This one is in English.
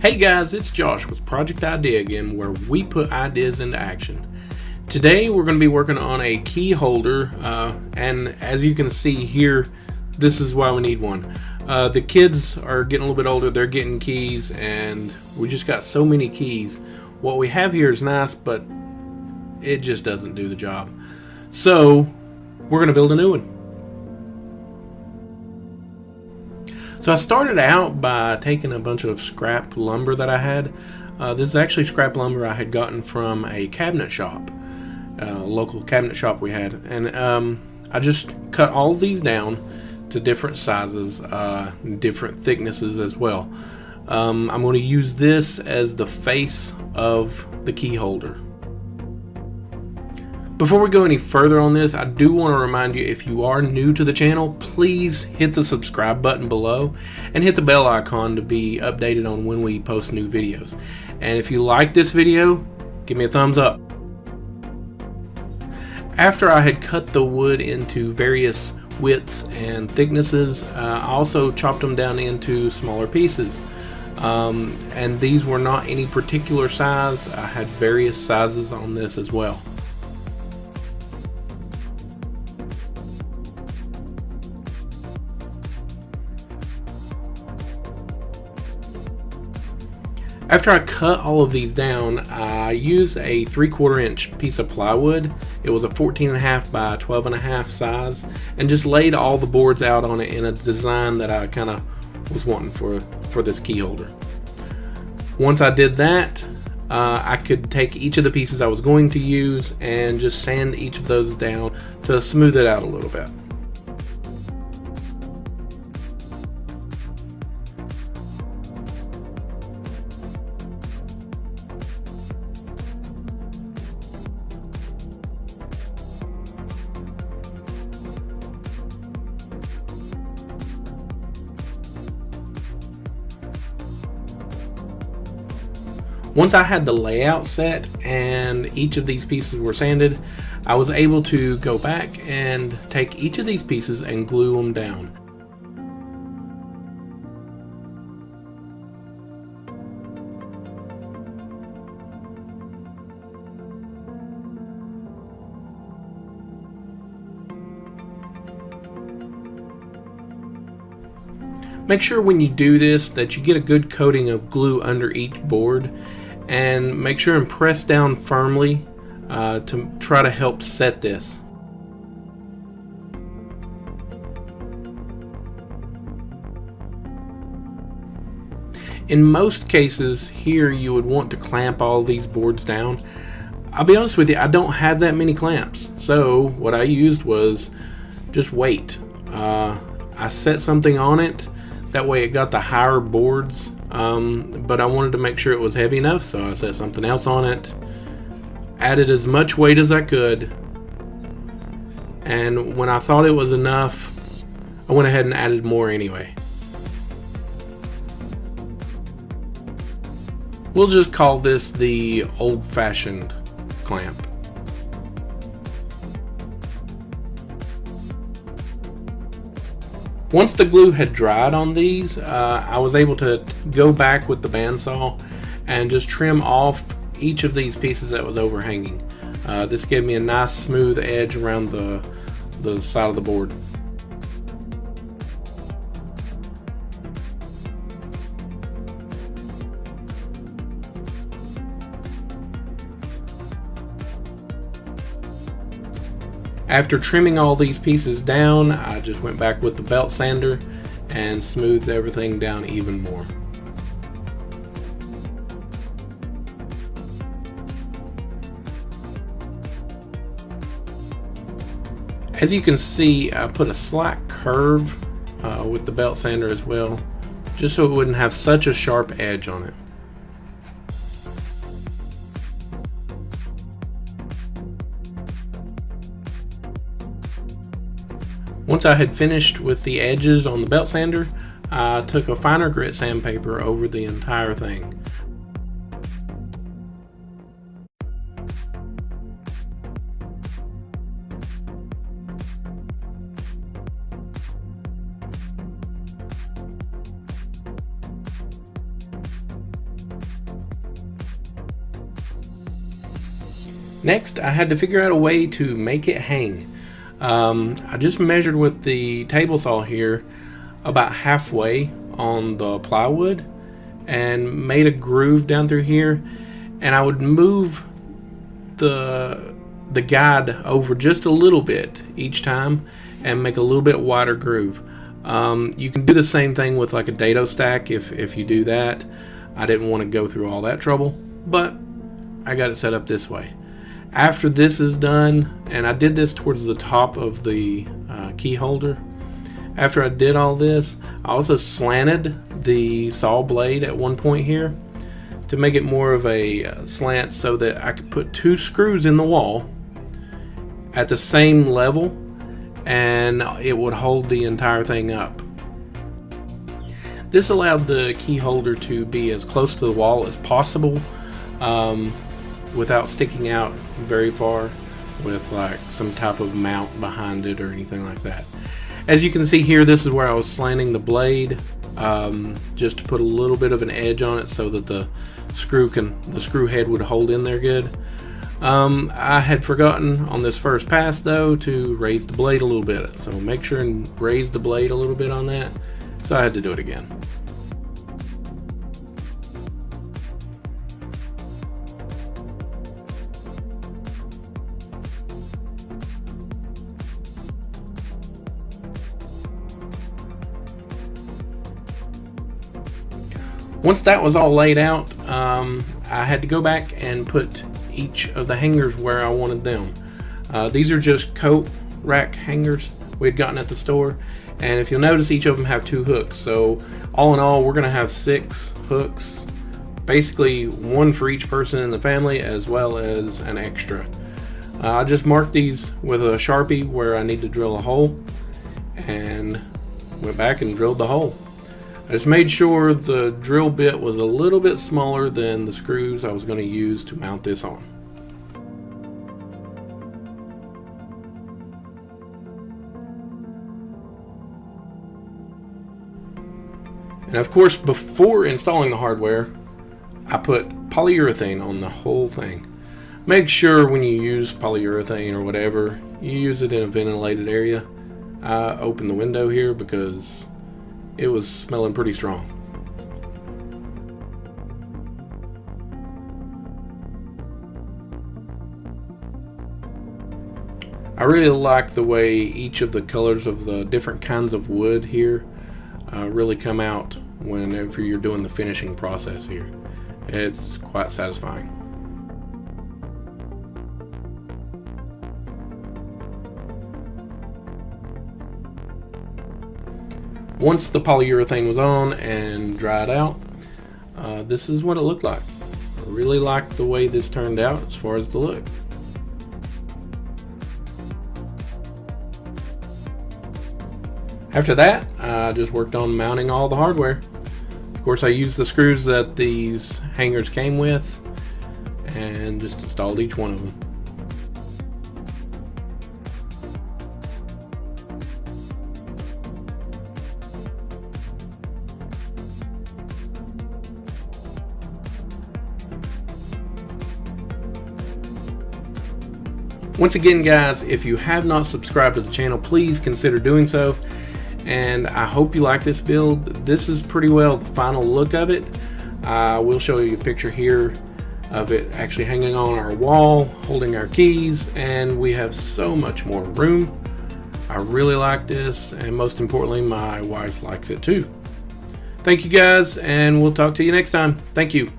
Hey guys, it's Josh with Project Idea again, where we put ideas into action. Today we're going to be working on a key holder, and as you can see here, this is why we need one. The kids are getting a little bit older, they're getting keys, and we just got so many keys. What we have here is nice, but it just doesn't do the job. So we're going to build a new one. So I started out by taking a bunch of scrap lumber that I had. This is actually scrap lumber I had gotten from a cabinet shop, a local cabinet shop we had. And I just cut all these down to different sizes, different thicknesses as well. I'm going to use this as the face of the key holder. Before we go any further on this, I do want to remind you, if you are new to the channel, please hit the subscribe button below and hit the bell icon to be updated on when we post new videos. And if you like this video, give me a thumbs up. After I had cut the wood into various widths and thicknesses, I also chopped them down into smaller pieces. And these were not any particular size. I had various sizes on this as well. After I cut all of these down, I used a 3/4 inch piece of plywood. It was a 14.5 by 12.5 size, and just laid all the boards out on it in a design that I kind of was wanting for this key holder. Once I did that, I could take each of the pieces I was going to use and just sand each of those down to smooth it out a little bit. Once I had the layout set and each of these pieces were sanded, I was able to go back and take each of these pieces and glue them down. Make sure when you do this that you get a good coating of glue under each board, and make sure and press down firmly to try to help set this. In most cases here you would want to clamp all these boards down. I'll be honest with you, I don't have that many clamps, so what I used was just weight. I set something on it, that way it got the higher boards, but I wanted to make sure it was heavy enough, so I set something else on it, added as much weight as I could, and when I thought it was enough, I went ahead and added more anyway. We'll just call this the old-fashioned clamp. Once the glue had dried on these, I was able to go back with the bandsaw and just trim off each of these pieces that was overhanging. This gave me a nice smooth edge around the side of the board. After trimming all these pieces down, I just went back with the belt sander and smoothed everything down even more. As you can see, I put a slight curve with the belt sander as well, just so it wouldn't have such a sharp edge on it. Once I had finished with the edges on the belt sander, I took a finer grit sandpaper over the entire thing. Next, I had to figure out a way to make it hang. I just measured with the table saw here about halfway on the plywood and made a groove down through here, and I would move the guide over just a little bit each time and make a little bit wider groove. You can do the same thing with like a dado stack if you do that. I didn't want to go through all that trouble, but I got it set up this way. After this is done, and I did this towards the top of the key holder, after I did all this, I also slanted the saw blade at one point here to make it more of a slant so that I could put 2 screws in the wall at the same level and it would hold the entire thing up. This allowed the key holder to be as close to the wall as possible without sticking out very far with like some type of mount behind it or anything like that. As you can see here, this is where I was slanting the blade just to put a little bit of an edge on it so that the screw head would hold in there good. I had forgotten on this first pass though to raise the blade a little bit, so make sure and raise the blade a little bit on that, so I had to do it again. Once that was all laid out, I had to go back and put each of the hangers where I wanted them. These are just coat rack hangers we had gotten at the store, and if you'll notice, each of them have 2 hooks. So all in all, we're going to have 6 hooks, basically 1 for each person in the family as well as an extra. I just marked these with a Sharpie where I need to drill a hole and went back and drilled the hole. I just made sure the drill bit was a little bit smaller than the screws I was going to use to mount this on. And of course, before installing the hardware, I put polyurethane on the whole thing. Make sure when you use polyurethane or whatever, you use it in a ventilated area. I opened the window here because it was smelling pretty strong. I really like the way each of the colors of the different kinds of wood here really come out whenever you're doing the finishing process here. It's quite satisfying. Once the polyurethane was on and dried out, this is what it looked like. I really liked the way this turned out as far as the look. After that, I just worked on mounting all the hardware. Of course, I used the screws that these hangers came with and just installed each one of them. Once again, guys, if you have not subscribed to the channel, please consider doing so. And I hope you like this build. This is pretty well the final look of it. I will show you a picture here of it actually hanging on our wall, holding our keys, and we have so much more room. I really like this, and most importantly, my wife likes it too. Thank you guys, and we'll talk to you next time. Thank you.